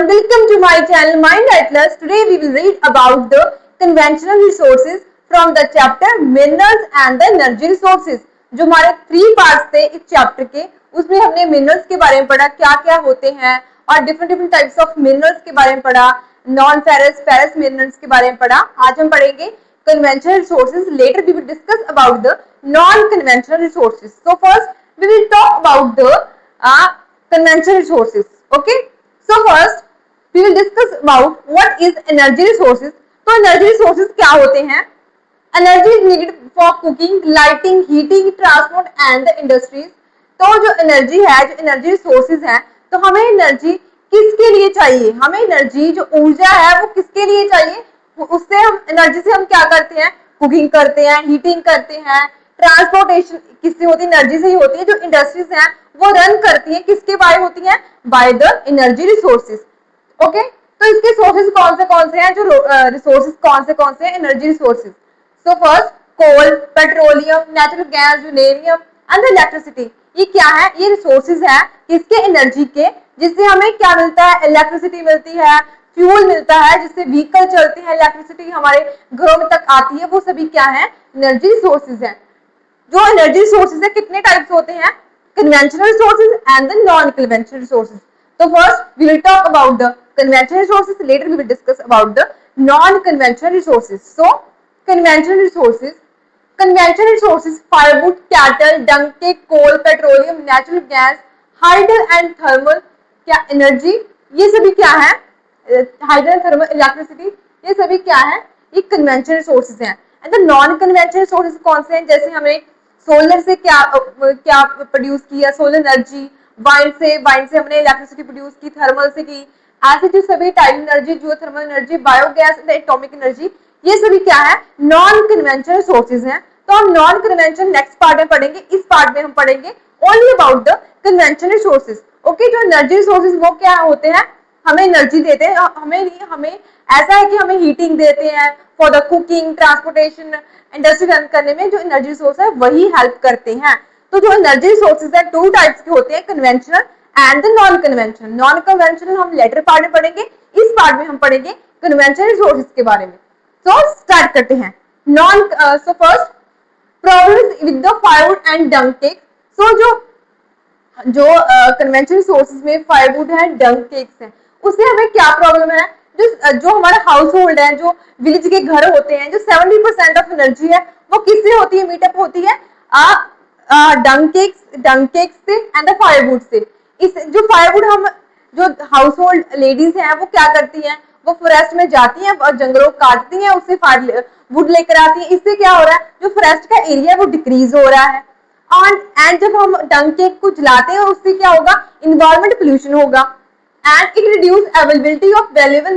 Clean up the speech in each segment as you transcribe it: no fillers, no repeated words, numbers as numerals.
everyone, welcome to my channel Mind Atlas. Today we will read about the conventional resources from the chapter Minerals and the Energy Resources. जो हमारे 3 parts थे इस chapter के, उसमें हमने minerals के बारे में पढ़ा, क्या क्या होते हैं और डिफरेंट टाइप्स ऑफ मिनरल्स के बारे में पढ़ा, नॉन फेरस फेरस मिनरल्स के बारे में पढ़ा. आज हम पढ़ेंगे conventional resources. Later we will discuss about the non-conventional resources. So first we will talk about the conventional resources. Okay. So first we will discuss about what is energy resources. तो energy resources क्या होते हैं? Energy is needed for cooking, lighting, heating, transport and the industries. तो जो energy है, जो energy resources हैं, तो हमें energy किसके लिए चाहिए? हमें energy जो ऊर्जा है वो किसके लिए चाहिए? उससे हम एनर्जी से हम क्या करते हैं? कुकिंग करते हैं, हीटिंग करते हैं, ट्रांसपोर्टेशन किससे होती है? एनर्जी से ही होती है. जो इंडस्ट्रीज हैं वो रन करती हैं किसके बाय होती हैं? By the energy resources. Okay, तो इसके सोर्सेज कौन से हैं? जो रिसोर्सेज कौन से हैं? Energy resources. So first coal, petroleum, natural gas, uranium and electricity. ये क्या है? ये रिसोर्सेज है किसके? एनर्जी के, जिससे हमें क्या मिलता है? इलेक्ट्रिसिटी मिलती है, फ्यूल मिलता है, जिससे व्हीकल चलते हैं, इलेक्ट्रिसिटी हमारे घरों में तक आती है. वो सभी क्या है? एनर्जी रिसोर्सेज है. जो एनर्जी रिसोर्सेज है कितने टाइप्स होते हैं? Conventional resources and the non conventional resources. तो first we will talk about the conventional resources, later we will discuss about the non conventional resources. So conventional resources, conventional resources firewood, cattle, dung cake, coal, petroleum, natural gas, hydel and thermal क्या energy, ये सभी क्या है? Hydel, thermal, electricity, ये सभी क्या है? ये कन्वेंशनल रिसोर्सेज हैं. And the non conventional resources कौन से हैं? जैसे हमें सोलर से क्या प्रोड्यूस किया? Solar energy. वाइंड से हमने इलेक्ट्रिसिटी प्रोड्यूस की, थर्मल से की. ऐसे जो सभी tide energy, geothermal energy, biogas, atomic energy, ये सभी क्या है? नॉन कन्वेंशनल रिसोर्सेज हैं. तो हम नॉन कन्वेंशनल नेक्स्ट पार्ट में पढ़ेंगे. इस पार्ट में हम पढ़ेंगे only about the conventional resources. Okay, जो एनर्जी रिसोर्सेज वो क्या होते हैं? हमें एनर्जी देते हैं. हमें ऐसा है कि हमें हीटिंग देते हैं for the cooking, transportation, industry run करने में जो एनर्जी रिसोर्स है वही हेल्प करते हैं. तो जो एनर्जी रिसोर्सेज है 2 टाइप्स के होते हैं, conventional and the non conventional. Non conventional हम लेटर पार्ट में पढ़ेंगे. इस पार्ट में हम पढ़ेंगे कन्वेंशनल रिसोर्सेज के बारे में. सो स्टार्ट करते हैं. So first problems with the firewood and dung cake. So जो कन्वेंशनल रिसोर्सेज में फायरवुड है, डंग केक्स है, उससे हमें क्या प्रॉब्लम है? जो हमारा हाउस होल्ड है, जो विलेज के घर होते हैं, जो 70% ऑफ एनर्जी है वो किससे होती है? मीटअप होती है डंग केक्स से एंड द फायरवुड से. इस जो फायरवुड हम जो हाउस होल्ड लेडीज हैं वो क्या करती हैं? वो फॉरेस्ट में जाती हैं और जंगलों काटती हैं, उससे वुड लेकर आती हैं. इससे क्या हो रहा है? जो फॉरेस्ट का एरिया है वो डिक्रीज हो रहा है. एंड जब हम डंग केक को जलाते हैं उससे क्या होगा? इन्वायरमेंट पोल्यूशन होगा. And it reduce availability of valuable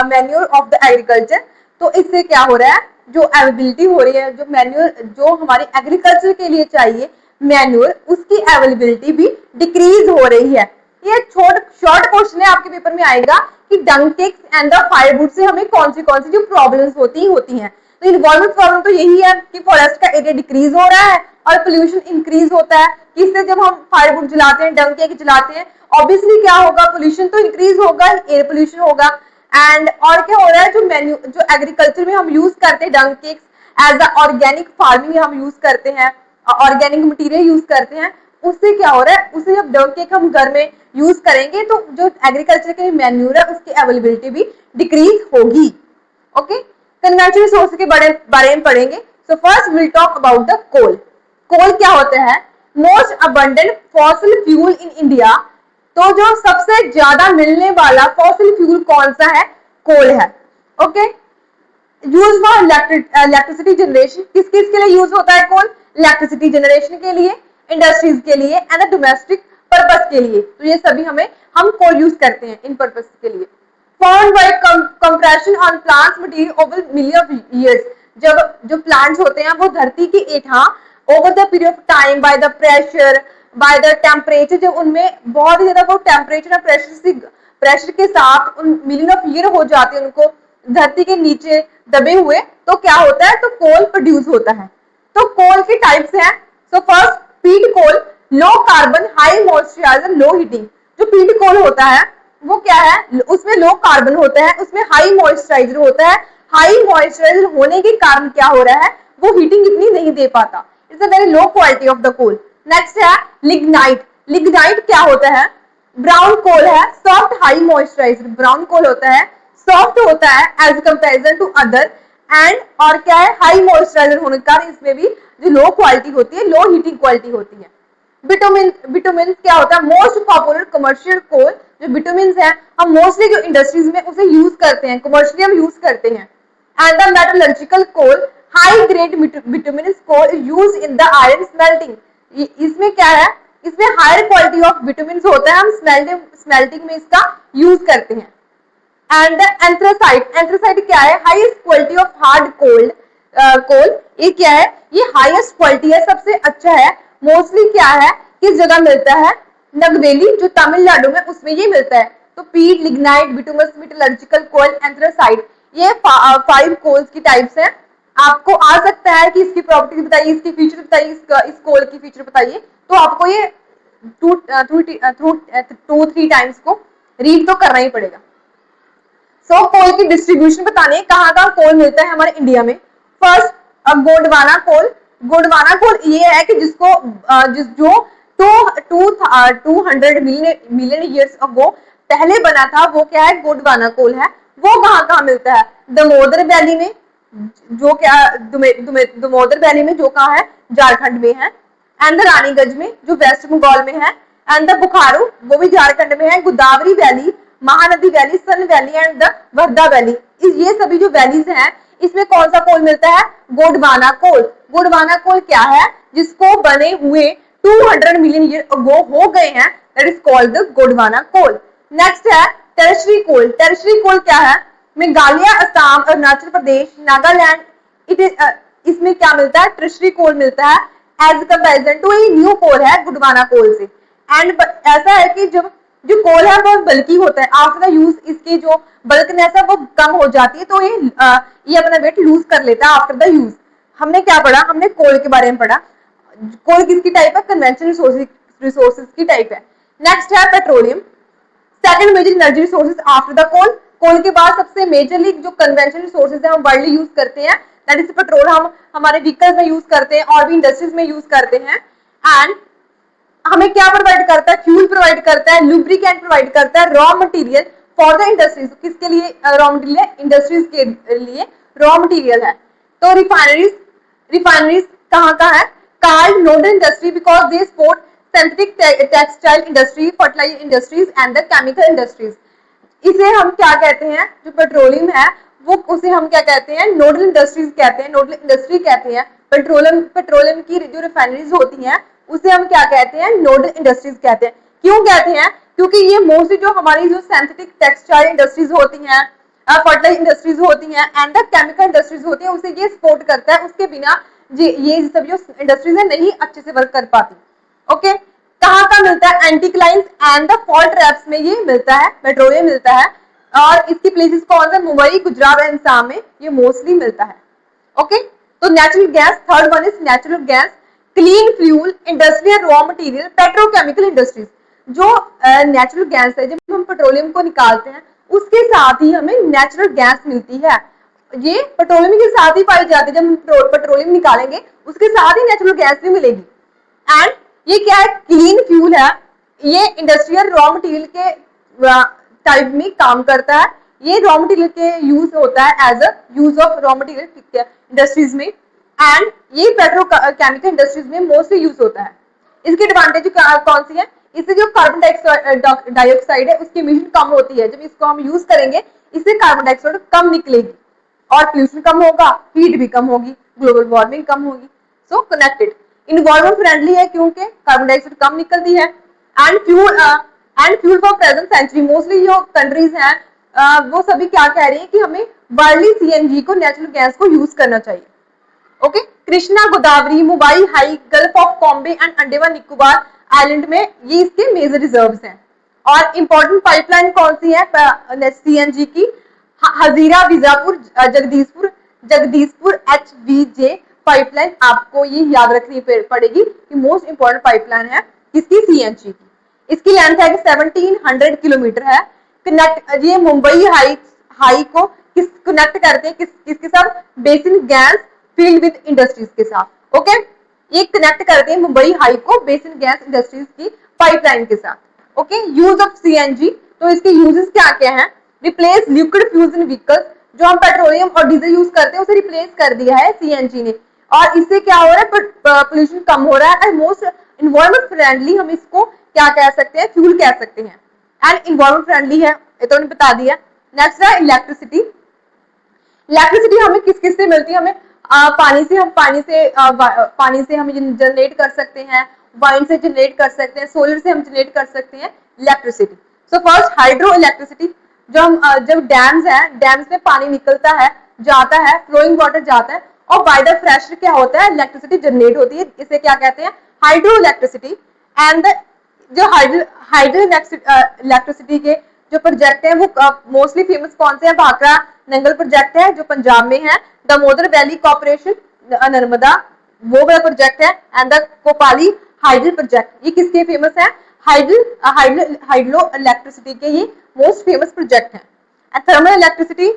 manure of the agriculture. तो इससे क्या हो रहा है? जो अवेलेबिलिटी हो रही है, जो मैन्योर जो हमारे एग्रीकल्चर के लिए चाहिए मैन्योर, उसकी अवेलेबिलिटी भी डिक्रीज हो रही है. ये शॉर्ट क्वेश्चन है, आपके पेपर में आएगा कि डंग केक्स एंड द फायरवुड से हमें कौन सी जो प्रॉब्लम्स होती हैं. तो इन्वायरमेंट प्रॉब्लम तो यही है कि फॉरेस्ट का एरिया डिक्रीज हो रहा है और पोल्यूशन इंक्रीज होता है. किससे? जब हम फायरवुड जलाते हैं, डंग केक जलाते हैं, ऑब्वियसली क्या होगा? पोल्यूशन तो इंक्रीज होगा, एयर पोल्यूशन होगा. एंड और क्या हो रहा है? जो एग्रीकल्चर में हम यूज करते हैं dung cakes as a organic farming में हम यूज करते हैं, ऑर्गेनिक मटेरियल यूज करते हैं, उससे क्या हो रहा है? उससे जब डंग केक हम घर में यूज करेंगे तो जो एग्रीकल्चर के मैन्यूर है उसकी अवेलेबिलिटी भी डिक्रीज होगी. ओके, कन्वेंशनल रिसोर्स के बारे में पढ़ेंगे. So first will talk about the coal. Coal क्या होता है? Most abundant fossil fuel in India. तो जो सबसे ज्यादा मिलने वाला फॉसिल फ्यूल कौन सा है? कोल है. Okay, use for electricity generation. किस के लिए यूज होता है कोल? इलेक्ट्रिसिटी जनरेशन के लिए, इंडस्ट्रीज के लिए एंड डोमेस्टिक पर्पस के लिए. तो ये सभी हम कोल यूज करते हैं इन पर्पस के लिए. Formed by compression on plants material over million of years. जब जो प्लांट्स होते हैं वो धरती के एठा over the period of time by the pressure, by the temperature, जब उनमें बहुत ही ज्यादा वो टेम्परेचर और प्रेशर के साथ उन मिलियन ऑफ ईयर हो जाते हैं उनको धरती के नीचे दबे हुए, तो क्या होता है? तो कोल प्रोड्यूस होता है. तो कोल के टाइप्स हैं. सो फर्स्ट पीट कोल, लो कार्बन, हाई मॉइस्चराइजर, लो हीटिंग. जो पीट कोल होता है वो क्या है, उसमें लो कार्बन होता है, उसमें हाई मॉइस्चराइजर होता है। हाई मॉइस्चराइजर होने के कारण क्या हो रहा है, वो हीटिंग इतनी नहीं दे पाता। It's a very low quality of the coal. Next है लिग्नाइट। लिग्नाइट क्या होता है, ब्राउन कोल है, soft high moisturiser brown coal होता है, सॉफ्ट होता है as comparison to other and, और क्या है, हाई मॉइस्चराइजर होने के कारण इसमें भी जो लो क्वालिटी होती है, लो हीटिंग क्वालिटी होती है। बिटुमिन, बिटुमिन क्या होता है, मोस्ट पॉपुलर कमर्शियल कोल। जो बिटुमिन है हम मोस्टली जो इंडस्ट्रीज में उसे यूज करते हैं, कमर्शियली हम यूज करते हैं। And the metallurgical coal, high grade bituminous coal use in the iron smelting. इसमें क्या है, इसमें हायर क्वालिटी ऑफ बिटुमिन होता है, हम स्मेल्टिंग में इसका यूज करते हैं। एंड एंथ्रासाइट, एंथ्रासाइट क्या है, highest quality of hard cold coal. ये क्या है, ये हाईएस्ट क्वालिटी है, सबसे अच्छा है। मोस्टली क्या है, किस जगह मिलता है, नगवेली जो तमिलनाडु में, उसमें ये मिलता है। तो पीट, लिग्नाइट, बिटुमस, मेटलर्जिकल कोल, एंथ्रासाइट, ये 5 कोल्स की टाइप्स हैं। आपको आ सकता है कि इसकी प्रॉपर्टीज बताइए, इसकी फीचर बताइए, इस कोल की फीचर बताइए, तो आपको ये 2-3 टाइम्स को रीड तो करना ही पड़ेगा। सो कोल की डिस्ट्रीब्यूशन बताने, कहाँ कहाँ कोल मिलता है हमारे इंडिया में। फर्स्ट गोंडवाना कोल। गोंडवाना कोल ये है कि जिसको जो 200 मिलियन ईयर्स अगो पहले बना था, वो क्या है, गोंडवाना कोल है। वो कहाँ कहाँ मिलता है, दामोदर वैली में, जो क्या दामोदर वैली में, जो कहाँ है, झारखंड में है। एंड द रानीगंज में, जो वेस्ट बंगाल में है। एंड द बुखारू, वो भी झारखंड में है। Godavari valley, Mahanadi valley, Son valley and the Wardha valley, ये सभी जो वैलीज हैं, इसमें कौन सा कोल मिलता है, गोंडवाना कोल। गोंडवाना कोल क्या है, जिसको बने हुए 200 मिलियन ईयर अगो हो गए हैं, that is called the Gondwana coal. Next है टेरिशरी कोल। टेरिशरी कोल क्या है, मेघालय, असम, अरुणाचल प्रदेश, नागालैंड, इसमें क्या मिलता है, टेरिशरी कोल मिलता है एज कंपेरिजन टू ये न्यू कोल है गोंडवाना कोल से। एंड ऐसा है कि जब जो कोल है वो बल्कि होता है, आफ्टर द यूज इसकी जो बल्कनेस है वो कम हो जाती है, तो ये अपना वेट लूज कर लेता है आफ्टर द यूज। हमने क्या पढ़ा, हमने कोल के बारे में पढ़ा। कोल किसकी टाइप है, कन्वेंशनल रिसोर्सेज की टाइप है। नेक्स्ट है petroleum, second major energy resources after the coal. Coal के बाद सबसे मेजरली जो कन्वेंशनल रिसोर्सेज है हम वर्ल्डली यूज करते हैं, दैट इज पेट्रोल। हम हमारे व्हीकल्स में यूज करते हैं और भी इंडस्ट्रीज में यूज करते हैं। एंड हमें क्या प्रोवाइड करता है, फ्यूल प्रोवाइड करता है, लुब्रिकेंट प्रोवाइड करता है, raw material for the industries. किसके लिए रॉ मटेरियल, इंडस्ट्रीज के लिए रॉ मटेरियल है। तो रिफाइनरीज, रिफाइनरीज कहाँ कहाँ है, card nodal industry because they support synthetic textile industry, fertiliser industries and the chemical industries. इसे हम क्या कहते हैं, जो पेट्रोलियम है वो उसे हम क्या कहते हैं, नोडल इंडस्ट्रीज कहते हैं, नोडल इंडस्ट्री कहते हैं। पेट्रोलियम की जो रिफाइनरीज होती हैं उसे हम क्या कहते हैं, नोडल इंडस्ट्रीज कहते हैं। क्यों कहते हैं, क्योंकि ये मोस्टली जो हमारी जो सिंथेटिक टेक्सटाइल इंडस्ट्रीज होती हैं, फर्टिलाइजर इंडस्ट्रीज होती हैं एंड द केमिकल इंडस्ट्रीज होती है, उसे ये सपोर्ट करता है। उसके बिना ये सब जो इंडस्ट्रीज है नहीं अच्छे से वर्क कर पाती। ओके, कहाँ का मिलता है, एंटीक्लाइंस एंड द फॉल्ट ट्रैप्स में ये मिलता है, पेट्रोलियम मिलता है। और इसकी प्लेसेस कौन सा, मुंबई, गुजरात एंड असम में ये मोस्टली मिलता है। ओके, तो natural gas, third one is natural gas, clean fuel, industrial raw material, petrochemical industries. जो नेचुरल गैस है, जब हम पेट्रोलियम को निकालते हैं उसके साथ ही हमें नेचुरल गैस मिलती है। ये पेट्रोलियम के साथ ही पाई जाती है, जब हम पेट्रोलियम निकालेंगे उसके साथ ही नेचुरल गैस भी मिलेगी। एंड ये क्या है, क्लीन फ्यूल है, ये इंडस्ट्रियल रॉ मटेरियल के टाइप में काम करता है। ये रॉ मटेरियल के यूज होता है as a use of raw material industries में। एंड ये पेट्रोकेमिकल इंडस्ट्रीज में मोस्टली यूज होता है। इसकी एडवांटेज कौन सी है, इससे जो कार्बन डाइऑक्साइड है उसकी एमिशन कम होती है। जब इसको हम यूज करेंगे इससे कार्बन डाइऑक्साइड कम निकलेगी और पोल्यूशन कम होगा, हीट भी कम होगी, ग्लोबल वार्मिंग कम होगी। सो कनेक्टेड, इन्वायरमेंट फ्रेंडली है क्योंकि कार्बन डाइऑक्साइड कम निकलती है। And fuel for present century, mostly जो कंट्रीज हैं वो सभी क्या कह रही है कि हमें वर्ल्डली सीएनजी को, नेचुरल गैस को यूज करना चाहिए। Okay, Krishna, Godavari, Mumbai high, gulf of Bombay and Andaman Nicobar island में ये इसके मेजर रिजर्व्स हैं। और इंपॉर्टेंट पाइपलाइन कौन सी है सीएनजी की, हजीरा, बीजापुर, जगदीशपुर HVJ पाइपलाइन। आपको ये याद रखनी पड़ेगी कि मोस्ट इंपॉर्टेंट पाइपलाइन है किसकी, सीएनजी की। इसकी लेंथ है कि 1700 किलोमीटर है। कनेक्ट, ये मुंबई हाई को कनेक्ट करते हैं किसके साथ, basin gas field with industries के साथ। ओके, ये कनेक्ट करते हैं मुंबई हाई को बेसिन गैस इंडस्ट्रीज की पाइपलाइन के साथ। ओके, यूज ऑफ सीएनजी, तो इसके यूजेस क्या क्या हैं, रिप्लेस लिक्विड फ्यूजन व्हीकल्स, जो हम पेट्रोलियम और डीजल यूज करते हैं उसे रिप्लेस कर दिया है सीएनजी ने, और इससे क्या हो रहा है, पोल्यूशन कम हो रहा है एंड मोस्ट इन्वायरमेंट फ्रेंडली, हम इसको क्या कह सकते हैं, फ्यूल कह सकते हैं, एंड इन्वायरमेंट फ्रेंडली है, ये तो हमने बता दिया। नेक्स्ट है इलेक्ट्रिसिटी। इलेक्ट्रिसिटी हमें किस किस से मिलती है, हमें पानी से हम जनरेट कर सकते हैं, वाइन से जनरेट कर सकते हैं, सोलर से हम जनरेट कर सकते हैं electricity. So first hydro electricity, जब डैम्स है, डैम्स में पानी निकलता है, जाता है, फ्लोइंग वाटर जाता है और बाय द प्रेशर क्या होता है, इलेक्ट्रिसिटी जनरेट होती है, इसे क्या कहते हैं, हाइड्रो इलेक्ट्रिसिटी। एंड जो हाइड्रो इलेक्ट्रिसिटी के जो प्रोजेक्ट है वो मोस्टली फेमस कौन से हैं, भाखड़ा नंगल प्रोजेक्ट है जो पंजाब में है, दामोदर वैली कॉर्पोरेशन नर्मदा वो वाला प्रोजेक्ट है, एंड द कोपाली हाइडल प्रोजेक्ट, ये किसके फेमस है, हाइड्रो इलेक्ट्रिसिटी के ये मोस्ट फेमस प्रोजेक्ट है। थर्मल इलेक्ट्रिसिटी,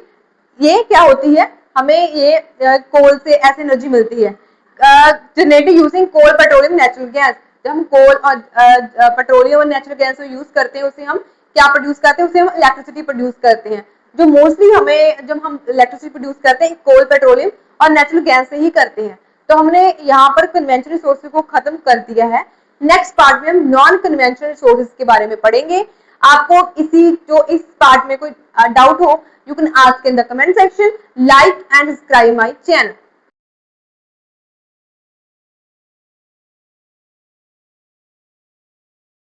ये क्या होती है, हमें ये कोल से ऐसे एनर्जी मिलती है, generated using coal petroleum natural gas, जब हम कोल और पेट्रोलियम और नेचुरल गैस को यूज करते हैं उसे हम क्या प्रोड्यूस करते हैं, उसे हम इलेक्ट्रिसिटी प्रोड्यूस करते हैं, जो मोस्टली हमें जब हम इलेक्ट्रिसिटी प्रोड्यूस करते हैं कोल पेट्रोलियम और नेचुरल गैस से ही करते हैं। तो हमने यहाँ पर कन्वेंशनल रिसोर्सेज को खत्म कर दिया है। नेक्स्ट पार्ट में हम नॉन कन्वेंशनल रिसोर्सेज के बारे में पढ़ेंगे। आपको इस पार्ट में कोई डाउट हो, you can ask in the comment section, like and subscribe my channel.